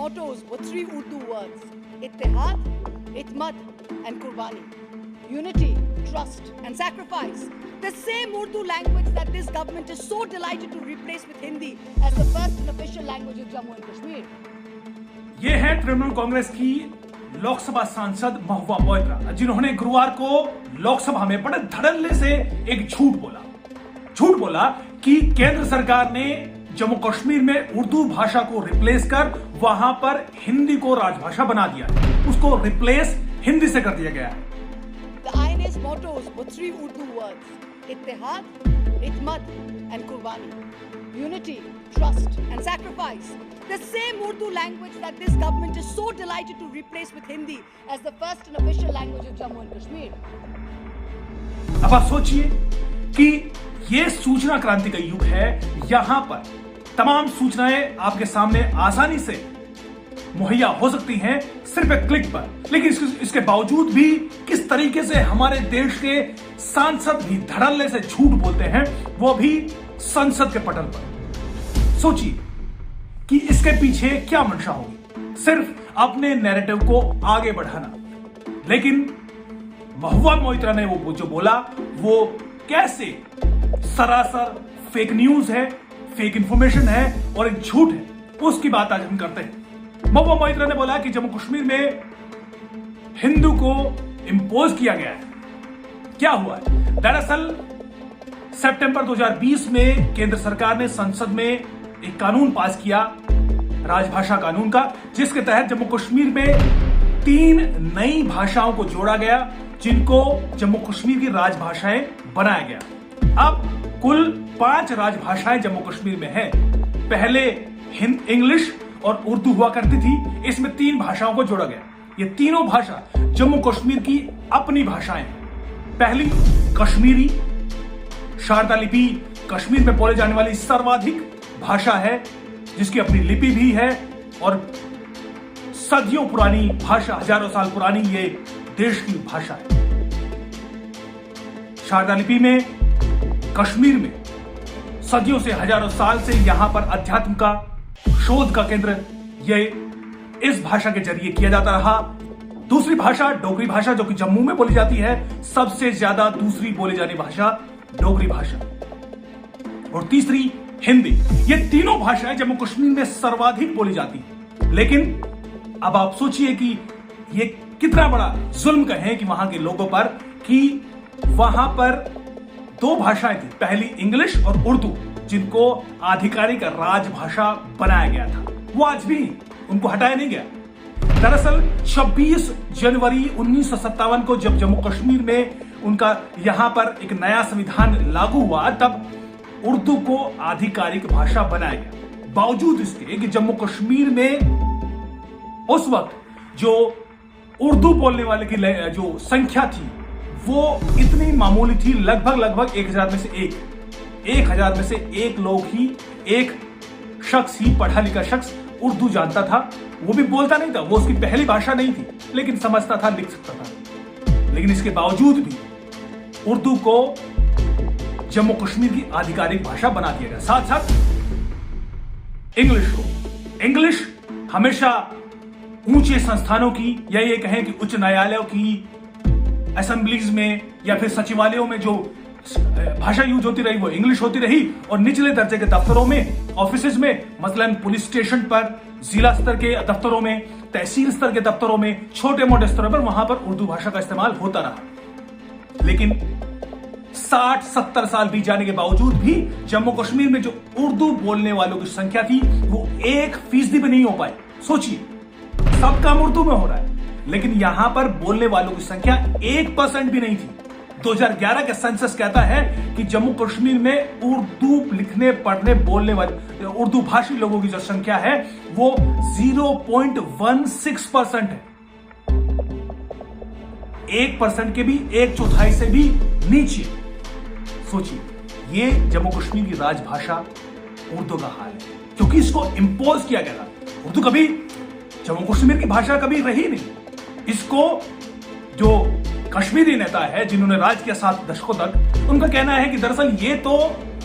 mottos were three Urdu words: Ittihad, Itmad, and Qurbani. Unity, trust, and sacrifice. The same Urdu language that this government is so delighted to replace with Hindi as the first and official language of Jammu and Kashmir. ये है तृणमूल कांग्रेस की लोकसभा सांसद महुआ मोइत्रा, जिन्होंने गुरुवार को लोकसभा में बड़े धड़ल्ले से एक झूठ बोला कि केंद्र सरकार ने जम्मू कश्मीर में उर्दू भाषा को रिप्लेस कर वहां पर हिंदी को राजभाषा बना दिया है, उसको रिप्लेस हिंदी से कर दिया गया है। The INA's mottos were three Urdu words: Ittihad, Itmad, and Qurbani. Unity, trust, and sacrifice. The same Urdu language that this government is so delighted to replace with Hindi as the first and official language of Jammu and Kashmir. अब आप सोचिए कि ये सूचना क्रांति का युग है। यहां पर तमाम सूचनाएं आपके सामने आसानी से मुहैया हो सकती हैं सिर्फ एक क्लिक पर, लेकिन इसके बावजूद भी किस तरीके से हमारे देश के सांसद भी धड़ल्ले से झूठ बोलते हैं, वो भी संसद के पटल पर। सोचिए कि इसके पीछे क्या मंशा होगी, सिर्फ अपने नैरेटिव को आगे बढ़ाना। लेकिन महुआ मोइत्रा ने वो जो बोला वो कैसे सरासर फेक न्यूज है, फेक इंफॉर्मेशन है और एक झूठ है, उसकी बात आज हम करते हैं। महुआ मोइत्रा ने बोला कि जम्मू कश्मीर में हिंदू को इंपोज किया गया है। क्या हुआ है? दरअसल सितंबर 2020 में केंद्र सरकार ने संसद में एक कानून पास किया, राजभाषा कानून का, जिसके तहत जम्मू कश्मीर में 3 नई भाषाओं को जोड़ा गया, जिनको जम्मू कश्मीर की राजभाषाएं बनाया गया। अब कुल 5 राजभाषाएं जम्मू कश्मीर में हैं। पहले इंग्लिश और उर्दू हुआ करती थी, इसमें 3 भाषाओं को जोड़ा गया। ये तीनों भाषा जम्मू कश्मीर की अपनी भाषाएं हैं। पहली कश्मीरी, शारदा लिपि कश्मीर में बोले जाने वाली सर्वाधिक भाषा है, जिसकी अपनी लिपि भी है और सदियों पुरानी भाषा, हजारों साल पुरानी ये देश की भाषा है। शारदा लिपि में कश्मीर में सदियों से, हजारों साल से यहां पर अध्यात्म का, शोध का केंद्र ये इस भाषा के जरिए किया जाता रहा। दूसरी भाषा डोगरी भाषा, जो कि जम्मू में बोली जाती है, सबसे ज्यादा दूसरी बोली जाने भाषा डोगरी भाषा, और तीसरी हिंदी। ये तीनों भाषाएं जम्मू कश्मीर में सर्वाधिक बोली जाती हैं। लेकिन अब आप सोचिए कि ये कितना बड़ा जुल्म कहें कि वहां के लोगों पर, कि वहां पर 2 भाषाएं थी, पहली इंग्लिश और उर्दू, जिनको आधिकारिक राजभाषा बनाया गया था। वो आज भी उनको हटाया नहीं गया। दरअसल 26 जनवरी 1957 को जब जम्मू कश्मीर में उनका यहां पर एक नया संविधान लागू हुआ, तब उर्दू को आधिकारिक भाषा बनाया गया। बावजूद इसके कि जम्मू कश्मीर में उस वक्त जो उर्दू बोलने वाले की जो संख्या थी वो इतनी मामूली थी, लगभग 1000 में से 1000 में से 1 लोग ही, एक शख्स ही, पढ़ा लिखा शख्स उर्दू जानता था। वो भी बोलता नहीं था, वो उसकी पहली भाषा नहीं थी, लेकिन समझता था, लिख सकता था। लेकिन इसके बावजूद भी उर्दू को जम्मू कश्मीर की आधिकारिक भाषा बना दिया गया। साथ साथ इंग्लिश हमेशा ऊंचे संस्थानों की, या ये कहें कि उच्च न्यायालयों की असेंबलीज में या फिर सचिवालयों में जो भाषा यूज होती रही वो इंग्लिश होती रही, और निचले दर्जे के दफ्तरों में, ऑफिसेज में, मसलन पुलिस स्टेशन पर, जिला स्तर के दफ्तरों में, तहसील स्तर के दफ्तरों में, छोटे मोटे स्तरों पर, वहां पर उर्दू भाषा का इस्तेमाल होता रहा। लेकिन 60-70 साल बीत जाने के बावजूद भी जम्मू कश्मीर में जो उर्दू बोलने वालों की संख्या थी वो 1% भी नहीं हो पाई। सोचिए, सब काम उर्दू में हो रहा है, लेकिन यहां पर बोलने वालों की संख्या 1% भी नहीं थी। 2011 का सेंसस कहता है कि जम्मू कश्मीर में उर्दू लिखने, पढ़ने, बोलने वाले उर्दू भाषी लोगों की जो संख्या है वो 0.16% है। 1% के भी 1/4 से भी नीचे। सोचिए, ये जम्मू कश्मीर की राजभाषा उर्दू का हाल है, क्योंकि इसको इंपोज किया गया था। उर्दू कभी जम्मू कश्मीर की भाषा कभी रही नहीं। इसको जो कश्मीरी नेता है जिन्होंने राज किया 7 दशकों तक, उनका कहना है कि दरअसल ये तो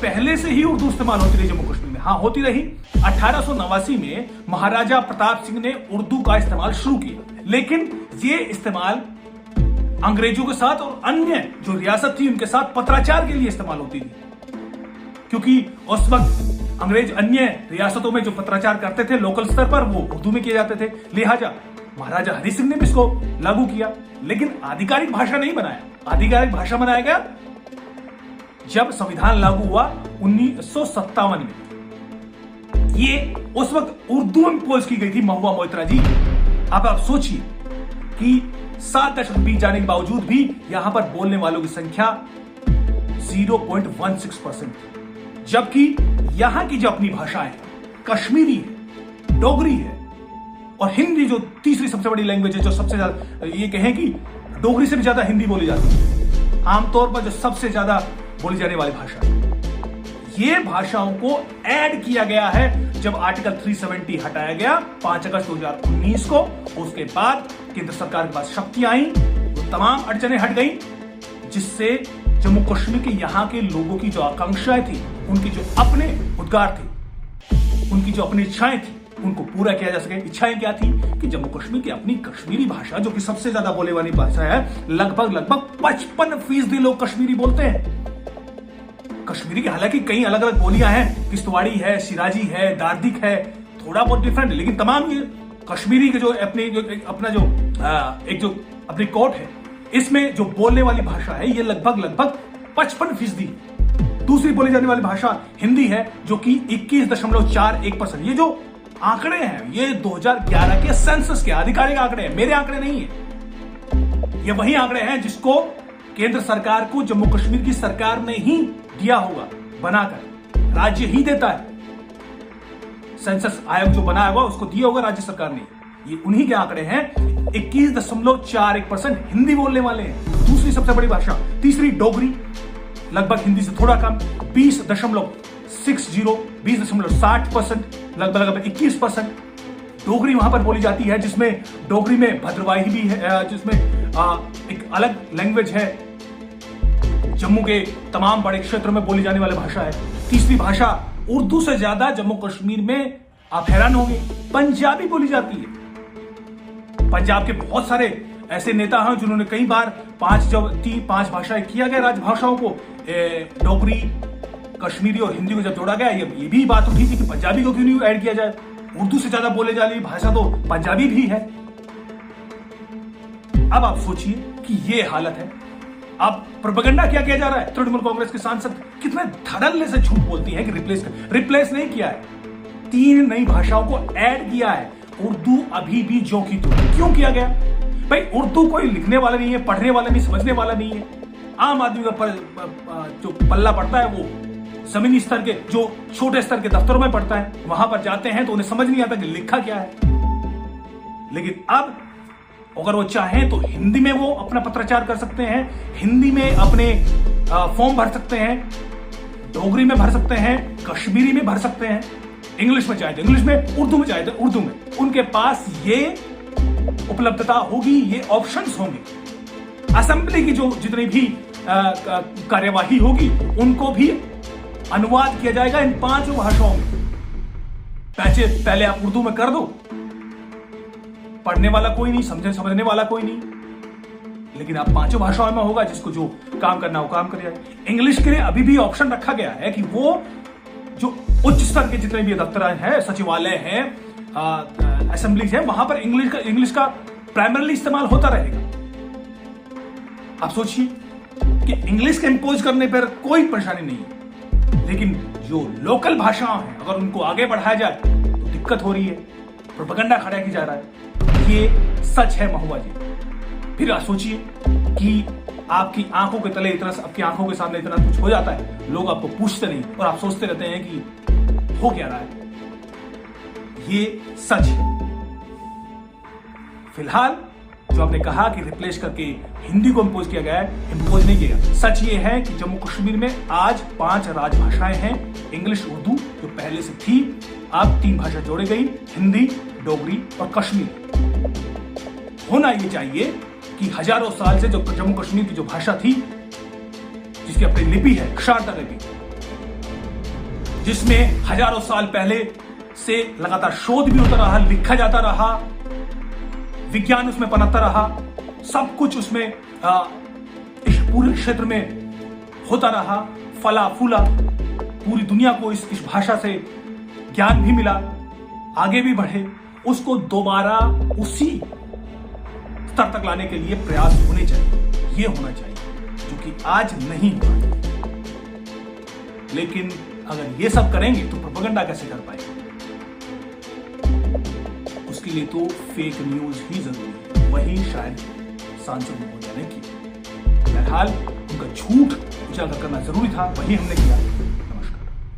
पहले से ही उर्दू इस्तेमाल होती रही जम्मू कश्मीर में। हाँ होती रही। 1889 में महाराजा प्रताप सिंह ने उर्दू का इस्तेमाल शुरू किया, लेकिन ये इस्तेमाल अंग्रेजों के साथ और अन्य जो रियासत थी उनके साथ पत्राचार के लिए इस्तेमाल होती थी, क्योंकि उस वक्त अंग्रेज अन्य रियासतों में जो पत्राचार करते थे लोकल स्तर पर वो उर्दू में किए जाते थे। लिहाजा महाराजा हरि सिंह ने भी इसको लागू किया, लेकिन आधिकारिक भाषा नहीं बनाया। आधिकारिक भाषा बनाया गया जब संविधान लागू हुआ 1957 में। ये उस वक्त उर्दू में पोस्ट की गई थी महुआ मोइत्रा जी। अब आप सोचिए कि 7 दशक बीत जाने के बावजूद भी यहां पर बोलने वालों की संख्या 0.16%, जबकि यहां की जो अपनी भाषाएं कश्मीरी है, डोगरी है और हिंदी जो तीसरी सबसे बड़ी लैंग्वेज है, जो सबसे ज्यादा ये कहें कि डोगरी से भी ज्यादा हिंदी बोली जाती है, आमतौर पर जो सबसे ज्यादा बोली जाने वाली भाषा है, ये भाषाओं को ऐड किया गया है जब आर्टिकल 370 हटाया गया 5 अगस्त 2019 को। उसके बाद केंद्र सरकार के पास शक्तियां आई, वो तमाम अड़चनें हट गई, जिससे जम्मू कश्मीर के यहाँ के लोगों की जो आकांक्षाएं थी, उनके जो अपने उद्गार थे, उनकी जो अपनी इच्छाएं थी, उनको पूरा किया जा सके। इच्छाएं क्या थी कि जम्मू कश्मीर की अपनी कश्मीरी भाषा, जो कि सबसे ज्यादा बोले वाली भाषा है, लगभग 55% लोग कश्मीरी बोलते हैं। कश्मीरी की हालांकि कई अलग अलग बोलियां हैं, किश्तवाड़ी है, सिराजी है, दार्दिक है, थोड़ा बहुत डिफरेंट है, लेकिन तमाम ये कश्मीरी के जो अपनी कोट है, इसमें जो बोलने वाली भाषा है ये लगभग 55%। दूसरी बोली जाने वाली भाषा हिंदी है, जो कि 21.41%। ये जो आंकड़े हैं ये 2011 के सेंसस के आधिकारिक आंकड़े हैं, मेरे आंकड़े नहीं है। ये वही आंकड़े हैं जिसको केंद्र सरकार को जम्मू कश्मीर की सरकार ने ही दिया होगा बनाकर, राज्य ही देता है। सेंसस आयोग जो बनाया होगा उसको दिया होगा राज्य सरकार ने। ये उन्हीं के आंकड़े हैं। 21.41% हिंदी बोलने वाले हैं, दूसरी सबसे बड़ी भाषा। तीसरी डोगरी, लगभग हिंदी से थोड़ा कम 20.60%, लगभग 21% डोगरी वहां पर बोली जाती है, जिसमें डोगरी में भद्रवाही भी है, जिसमें एक अलग लैंग्वेज है, जम्मू के तमाम बड़े क्षेत्रों में बोली जाने वाली भाषा है। तीसरी भाषा उर्दू से ज्यादा जम्मू कश्मीर में, आप हैरान होंगे, पंजाबी बोली जाती है। पंजाब के बहुत सारे ऐसे नेता हैं जिन्होंने कई बार 5 भाषाएं किया गया राजभाषाओं को, डोगरी, कश्मीरी और हिंदी को जब जोड़ा गया, ये भी बात उठी थी कि पंजाबी को क्यों नहीं ऐड किया जाए। उर्दू से ज्यादा बोले जाने वाली भाषा तो पंजाबी भी है। अब आप सोचिए कि ये हालत है। अब प्रोपेगेंडा क्या किया जा रहा है? तृणमूल कांग्रेस के सांसद कितने धड़ल्ले से झूठ बोलती है कि रिप्लेस नहीं किया है, 3 नई भाषाओं को ऐड किया है। उर्दू अभी भी जो की तो। क्यों किया गया भाई? उर्दू कोई लिखने वाला नहीं है, पढ़ने वाला नहीं, समझने वाला नहीं है। आम आदमी का जो पल्ला पड़ता है वो जमीनी स्तर के, जो छोटे स्तर के दफ्तरों में पड़ता है, वहां पर जाते हैं तो उन्हें समझ नहीं आता कि लिखा क्या है। लेकिन अब अगर वो चाहें तो हिंदी में वो अपना पत्राचार कर सकते हैं, हिंदी में अपने फॉर्म भर सकते हैं, डोगरी में भर सकते हैं, कश्मीरी में भर सकते हैं, इंग्लिश में चाहे तो इंग्लिश में, उर्दू में चाहे तो उर्दू में। उनके पास ये उपलब्धता होगी, ये ऑप्शंस होंगे। असेंबली की जो जितनी भी कार्यवाही होगी उनको भी अनुवाद किया जाएगा इन 5 भाषाओं में। पहले आप उर्दू में कर दो, पढ़ने वाला कोई नहीं, समझने वाला कोई नहीं, लेकिन आप 5 भाषाओं में होगा, जिसको जो काम करना हो काम करिए। इंग्लिश के लिए अभी भी ऑप्शन रखा गया है कि वो जो उच्च स्तर के जितने भी दफ्तर हैं, सचिवालय हैं, असेंबलीज हैं, वहां पर इंग्लिश का प्राइमरीली इस्तेमाल होता रहेगा। आप सोचिए कि इंग्लिश के इंपोज करने पर कोई परेशानी नहीं है, लेकिन जो लोकल भाषाएं हैं अगर उनको आगे बढ़ाया जाए तो दिक्कत हो रही है, प्रोपेगेंडा खड़ा किया जा रहा है। ये सच है महुआ जी। फिर आप सोचिए कि आपकी आंखों के तले इतना, आपकी आंखों के सामने इतना कुछ हो जाता है, लोग आपको पूछते नहीं और आप सोचते रहते हैं कि हो क्या रहा है। ये सच है। फिलहाल जो आपने कहा कि रिप्लेस करके हिंदी को इंपोज किया गया है, इंपोज नहीं किया। सच ये है कि जम्मू कश्मीर में आज 5 राजभाषाएं हैं, इंग्लिश, उर्दू जो पहले से थी, अब 3 भाषा जोड़ी गई, हिंदी, डोगरी और कश्मीरी। होना ये चाहिए कि हजारों साल से जो जम्मू कश्मीर की जो भाषा थी, जिसकी अपनी लिपि है, शारदा लिपि, जिसमें हजारों साल पहले से लगातार शोध भी होता रहा, लिखा जाता रहा, विज्ञान उसमें पनपता रहा, सब कुछ उसमें इस पूरे क्षेत्र में होता रहा, फला फूला, पूरी दुनिया को इस भाषा से ज्ञान भी मिला, आगे भी बढ़े, उसको दोबारा उसी स्तर तक लाने के लिए प्रयास होने चाहिए, ये होना चाहिए, जो कि आज नहीं हो रहा है। लेकिन अगर ये सब करेंगे तो प्रोपेगेंडा कैसे कर पाएंगे? उसके लिए तो फेक न्यूज ही जरूरी है, वही शायद सांसद महोदय ने की। बहरहाल उनका झूठ उजागर करना जरूरी था, वही हमने किया।